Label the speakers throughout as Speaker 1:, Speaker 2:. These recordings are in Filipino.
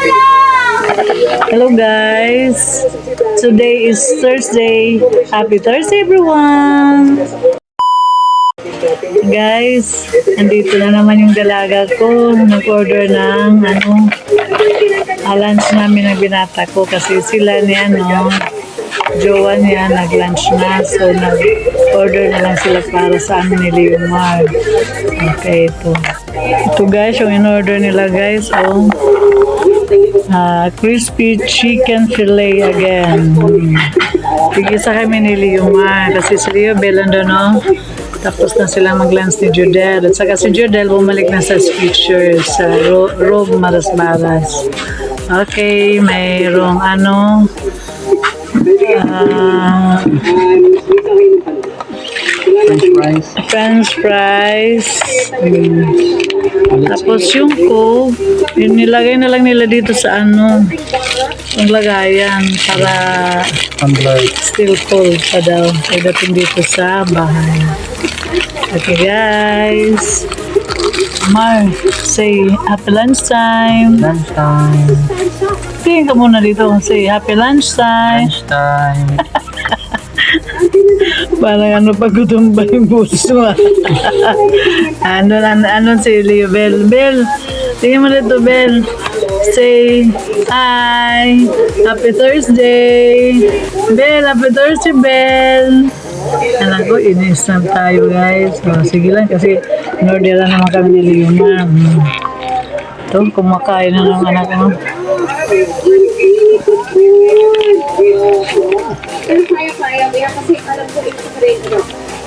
Speaker 1: Hello guys! Today is Thursday. Happy Thursday everyone! Guys, andito na naman yung dalaga ko. Nag-order ng lunch namin ng binata ko kasi sila ni jowa niya nag-lunch na. So nag-order na lang sila para sa amin ni Leomar. Okay, ito. Ito guys, yung in-order nila guys. Crispy chicken fillet again. Tigisa kami ni Leomar kasi si Leo Belando, no? Tapos na sila mag-lunch ni Jodel. At saka si Jodel bumalik na sa pictures sa Rogue Maras-Maras. Okay, mayroong French fries. Tapos yung Coke, yun nilagay na lang nila dito sa yung lagayan para still cold pa daw. Pagdating dito sa bahay. Okay guys. Mar, say happy lunchtime.
Speaker 2: Lunchtime.
Speaker 1: Tingin ka muna dito. Say happy lunchtime.
Speaker 2: Lunchtime.
Speaker 1: Parang paggutom ba yung puso Ano si Leo Bel? Bel, tingin mo dito Bel. Say hi. Happy Thursday. Bel, happy Thursday Bel. Alam ko, inis-snap tayo guys. So, sige lang kasi in-order naman kami ni Leomar. Ito, kumakain na ng anak ko.
Speaker 3: Pero kaya-kaya mo yan kasi alam ko ito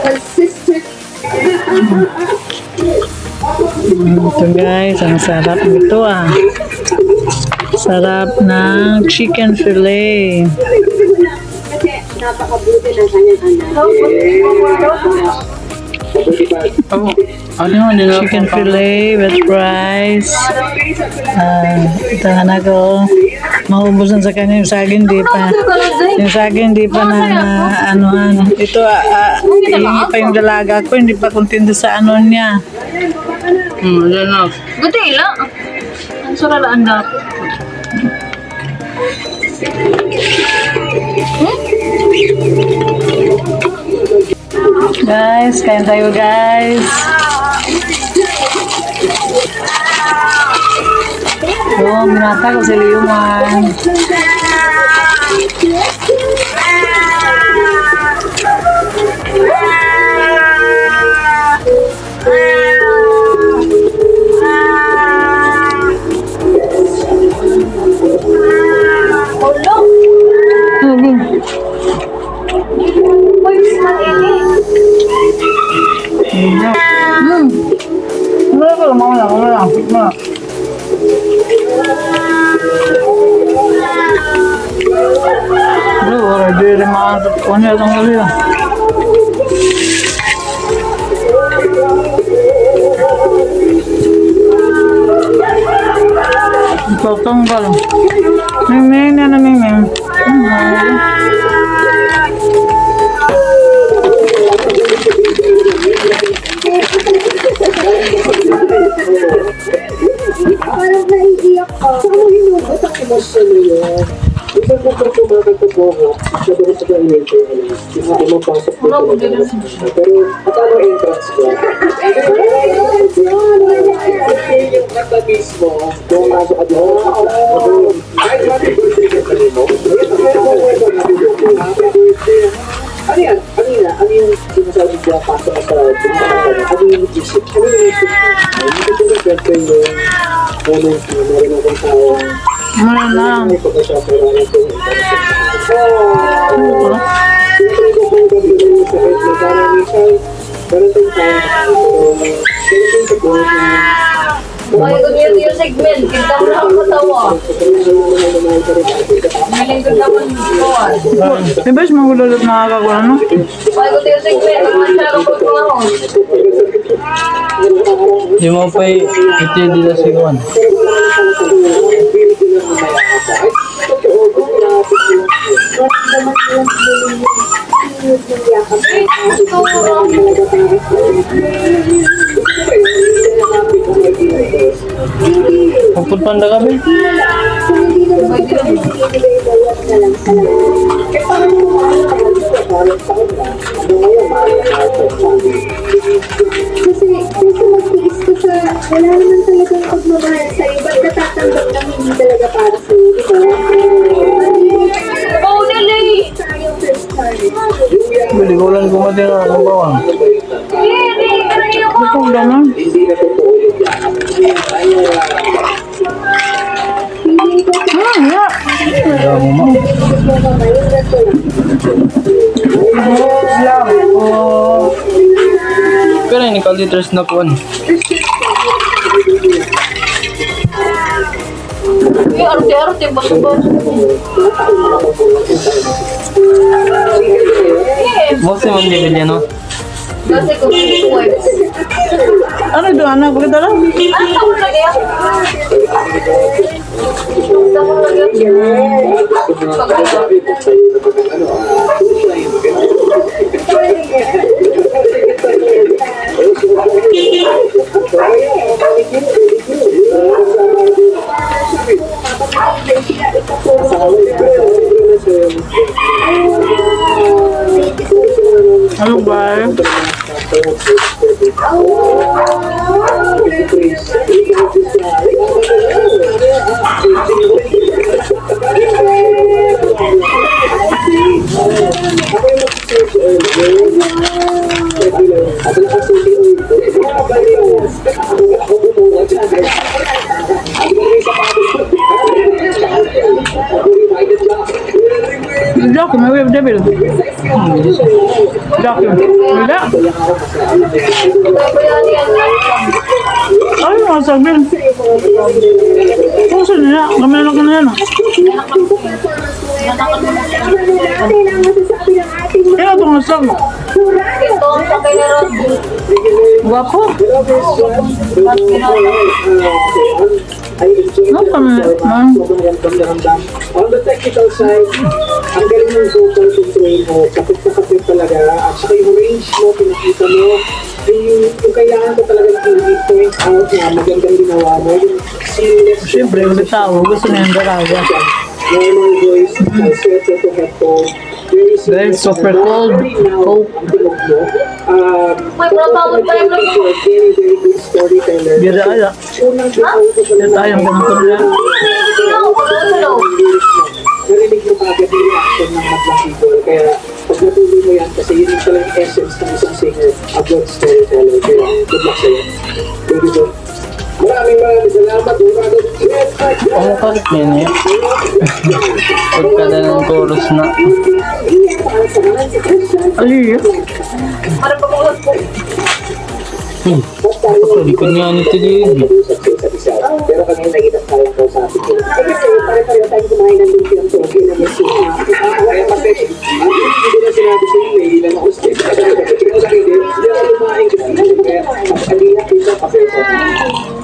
Speaker 3: consistent.
Speaker 1: Ito guys, ang sarap nito Sarap ng chicken fillet.
Speaker 3: Kasi napakabuti ng kanyang anak.
Speaker 1: Chicken fillet with rice. Ito anak ko. Maubusan sa kanya yung saging di pa. Yung saging di pa na Ito, hingi pa yung dalaga ko. Hindi pa kontento sa niya.
Speaker 2: Yan na.
Speaker 4: Gutay lang. Ang suralaan dapat.
Speaker 1: Guys, kain tayo guys. Binata ko si Leomar. Dili maantok ko niya itong gali Ipagtanggal. Miming na miming.
Speaker 3: Parang naiiyak ka. Saan mo hinugot ang emosyon mo yun? Isang kapag tumakanta po ako, sabi ko sa kanya ko, isa ko mapasok po ko. Pero, patalo entrance ko? Yung kanta mismo, kung masok ka doon, kahit happy birthday ka pa rin mo, happy birthday. Ano yan? Ano yung sinasabi ko pasok sa ano yung isip? Ano yung isip mo? Hindi ko yung birthday mo, moment mo, meron akong tao.
Speaker 1: Malang.
Speaker 4: Ay, kung yung segment, kita mo lang matawa. Maling ko naman ko.
Speaker 1: Diba siya magululot nakakagawa, no?
Speaker 4: Ay, kung yung segment, ang masyadong ko ako.
Speaker 2: Di mo pa iti dito si Juan. Pagpunta kami.
Speaker 3: So, hindi naman ito kami bawat na lang sa lahat. Eh, paano mo parang taon na? Ano ngayon, kasi magtiis ka sa, wala naman talagang pagmamahal sa'yo. Ba't natatanggap ng hindi talaga para sa'yo, di ba?
Speaker 4: Oh, Lily!
Speaker 3: Sayang first time.
Speaker 2: Hindi ko lang kumatira ng bawang.
Speaker 1: Ito ganun.
Speaker 3: Hindi na totoo yung feeling ko
Speaker 1: Yeah.
Speaker 2: Kaya mo ma. Pero ini liters na po ano.
Speaker 4: Arte-arte, baso-baso.
Speaker 2: Boss naman di ba no?
Speaker 4: Kasi kung hindi ko
Speaker 1: Ano ito, anak? Bakit alam?
Speaker 4: Ano sa mo lagi ako? Sa mo lagi
Speaker 1: Ano ba? Joke, may web devil. Joke. Wala. Ay, mga sabihin. Puso nila. Kami na lang na yan. Kaya ito nga sag.
Speaker 4: ito ang sakay na ron.
Speaker 1: Guwapo. No, kami.
Speaker 3: On the technical side, ang galing ng vocal control mo, kapit na kapit talaga, at saka yung range mo, pinakita mo, yung kailangan ko talaga i-point out na magandang ginawa mo, yung seamless,
Speaker 1: Siyempre, kasi tao. Gusto niya yung dalaga.
Speaker 3: normal voice, falsetto to headphone, very
Speaker 1: Very super cold.
Speaker 3: Cold. Ang tunog mo.
Speaker 4: May prototype tayo lang yun.
Speaker 3: Very, very good storyteller.
Speaker 1: Bira ala.
Speaker 3: Unang ginawa ko
Speaker 1: Kaya tayong ganito na yan.
Speaker 3: narinig mo kagad yung reaction ng madlang people. Kaya pag natuloy mo yan, kasi yun yung talagang essence ng isang singer, a good storyteller. Kaya good luck sa'yo. Thank you, sir. Maraming salamat.
Speaker 2: Ano ka rin yan eh? Pagkala ng chorus na.
Speaker 1: Ay,
Speaker 4: Para pag-uwas ko.
Speaker 2: Likod nga nito din.
Speaker 3: Pero kami naging tayo ko sa atin. Kasi pare-pareho tayo kumain ng lumpia ng Tokyo na may sila. Kaya kasi, hindi na sinabi sa inyo, ilan ako stay. Ikaw sa akin, hindi ako lumain kasi. Kaya, kanina pizza, kape ko.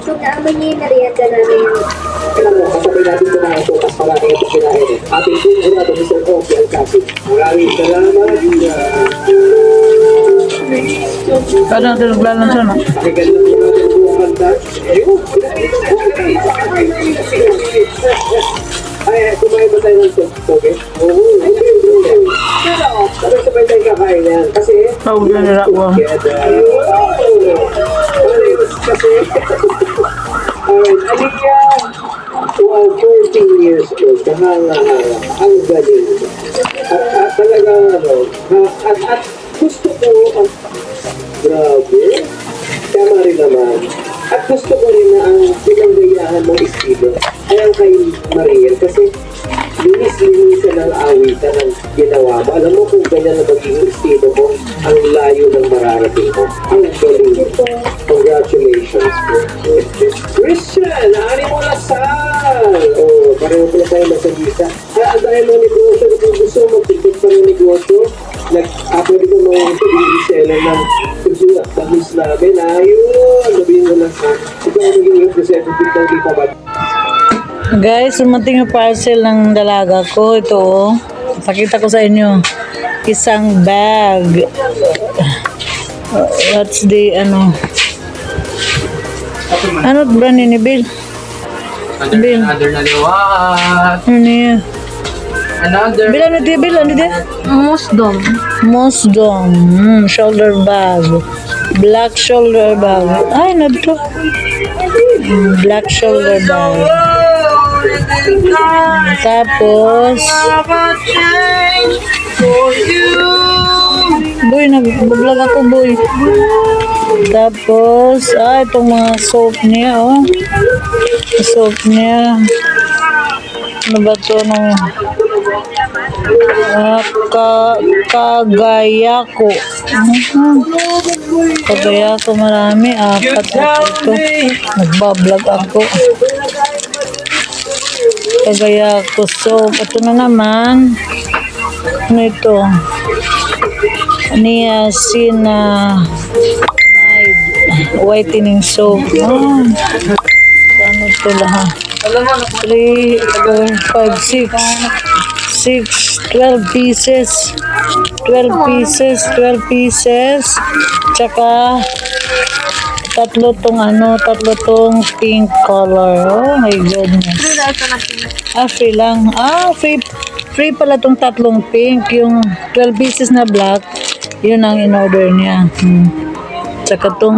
Speaker 5: So, naaman niya yung merienda namin.
Speaker 3: Kailan mo, kasabay natin kumain ito, tapos marami ito kinain eh. Ating sigurado, Mr. Coffee Alcacid. Maraming salamat.
Speaker 1: kada natin naglalan siya, no?
Speaker 3: Pakiganda mo natin buong kanta. Ayun. Ay, kumain ba tayo ng toge? Oo. Pero sabay tayo kakain yan. Kasi,
Speaker 1: Tawag na nila ko.
Speaker 3: kasi, Alika, 14 years old, kahanga-hanga, ang galing. At talagang, at gusto ko, grabe, tama rin naman. At gusto ko rin na ang pinanggayahan mong estilo ay ang kay Mariel kasi linis-linisan ng awitan ang ginawa mo. Alam mo kung ganyan na magiging estilo mo, ang layo ng mararating mo. Ang galing. Congratulations. Christian, naari mo lasal. Oh, pareho pala tayo masagisa. Ang dahil ng negosyo, kung gusto magtigit pa ng negosyo, pwede ko mga reseller ng susulat sa news namin. Ayun, sabihin mo lang ha. Ito ang maging representative ng Lipa Bad.
Speaker 1: Guys, sumating yung parcel ng dalaga ko. Ito, oh. Pakita ko sa inyo. Isang bag. What's the, ano ba ni Bill? Bil.
Speaker 2: Another na liwat.
Speaker 1: Ano niya?
Speaker 2: Another.
Speaker 1: Bilang na bil, ano dia?
Speaker 4: Musdom.
Speaker 1: Mosdom. Shoulder bag. Black shoulder bag. Ay, nabito. Black shoulder bag. Tapos, boy, nag-vlog ako, boy. Tapos, itong mga soap niya, oh. Soap niya. Ano ba ito? Kagayako. Kagayako, marami. 4 ito. Nagbablog ako. Kagayako soap. Ito na naman. Ano ito? Niacinamide whitening soap. Ano ito lahat? 3, 4, 5, 6, 12 pieces. 12 pieces. Tsaka tatlo tong pink color. Oh my goodness. Free lang. Free pala tong tatlong pink. Yung 12 pieces na black, yun ang in-order niya. Tsaka tong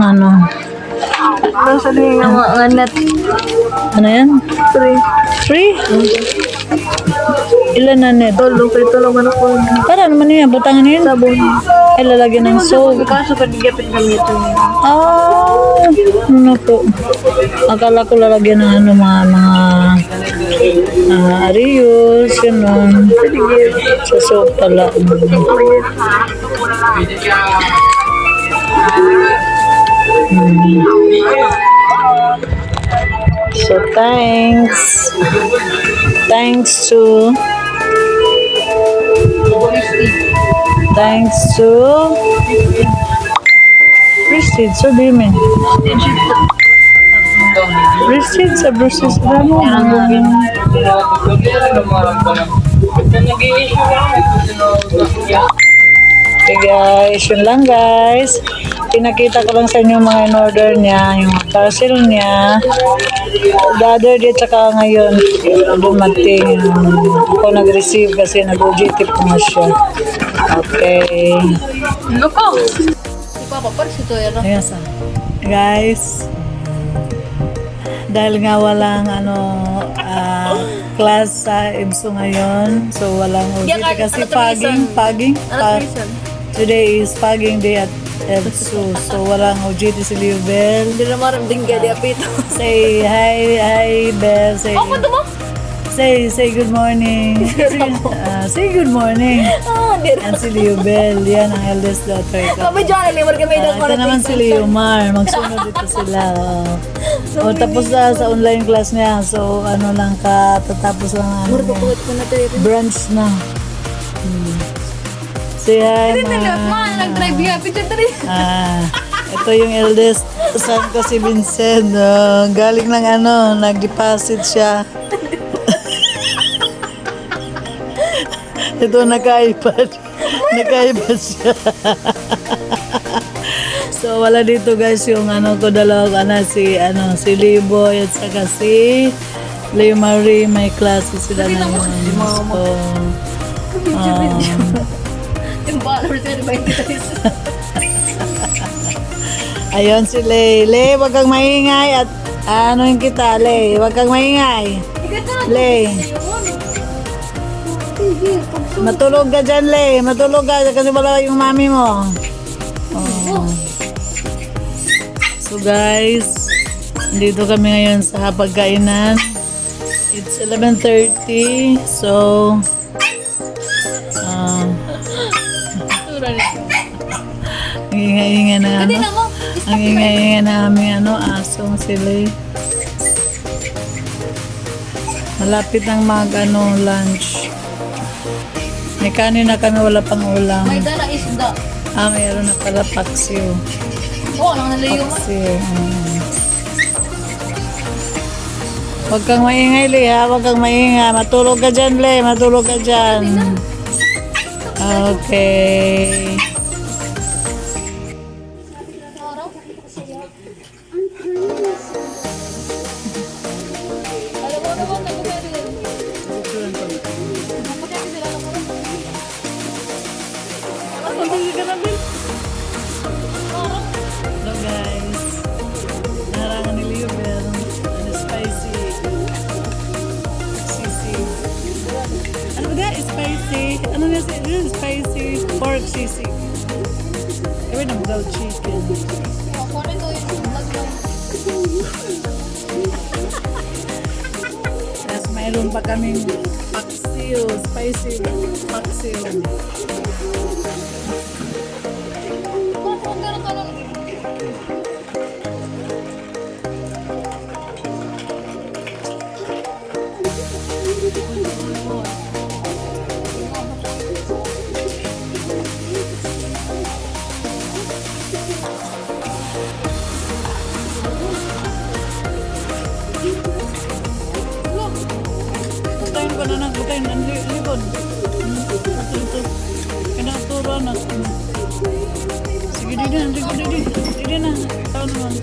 Speaker 4: Nasa din yung mga net.
Speaker 1: ano yan? Free? Ilan na net?
Speaker 4: Tolo, kay tolo man ako.
Speaker 1: Para naman yan, butangan yun.
Speaker 4: Sabon.
Speaker 1: Ay, lalagyan ng soap.
Speaker 4: Kaso pag gigapit kami ito.
Speaker 1: Ano po? Akala ko lalagyan ng mga Arius, gano'n. Sa soap pala. So, thanks to Prestige. So, do you mean? Prestige sa Prestige. Ano? Okay guys, yun lang guys. Pinakita ko lang sa inyo mga in-order niya, yung parcel niya. The other day, tsaka ngayon, dumating. Ako nag-receive kasi nag-OJT po nga siya. Okay.
Speaker 4: Loko! Si Papa, parang ito yan.
Speaker 1: Ayan sa. Guys, dahil nga walang class sa EBSO ngayon, so walang OJT kasi fogging. Today is fogging day at EBSO, so walang OJT si Leo Bell.
Speaker 4: Hindi na maramding gadi apito.
Speaker 1: Say hi Bell. Say good morning. Say good morning. Yan si Leo Bell. Yan ang eldest daughter ko.
Speaker 4: Kami dyan, alimar kami daw
Speaker 1: Ito naman si Leo Mar. Magsunod dito sila. Tapos na sa online class niya. So, lang tatapos lang
Speaker 4: Pagod ko na tayo.
Speaker 1: branch na. Say hi, Ma.
Speaker 4: Nag-drive niya. Picture na rin.
Speaker 1: Ito yung eldest son ko si Vincent. Galing ng nag-deposit siya. Ito naka-iPad. Naka-iPad siya. So wala dito guys yung ko dalawang si Liboy at saka si Leo Marie, may klase sila na yun. So,
Speaker 4: Yung followers na ba
Speaker 1: ayun si Lay. Lay, wag kang maingay at yung kita, Lay. Wag kang maingay. Lay. Matulog ka dyan, Lay. Matulog ka kasi wala yung mami mo. Oh. So guys, dito kami ngayon sa pagkainan. It's 11:30. So, ingay-ingay na ang ingay-ingay na aming asong sila. Malapit ng lunch. May kanin na kami, wala pang ulam.
Speaker 4: May dala isda.
Speaker 1: Mayroon na pala paksiw.
Speaker 4: Oo, lang nalayo mo.
Speaker 1: Paksiw. Huwag kang maingay, Le, ha? Huwag kang maingay. Matulog ka dyan, Le. Matulog ka dyan. Okay. Baga, spicy. Ano nga siya? Spicy pork sisig. Gawin ng grilled chicken.
Speaker 4: Ako rin to yung vlog lang.
Speaker 1: Tapos mayroon pa kaming paksiw. Spicy paksiw.
Speaker 4: Kung gano'n ka lang.
Speaker 1: Butayin ko na ng butayin. Ang libon. Ito. Kinaturo na. Sige, di na. Di na. Ito naman.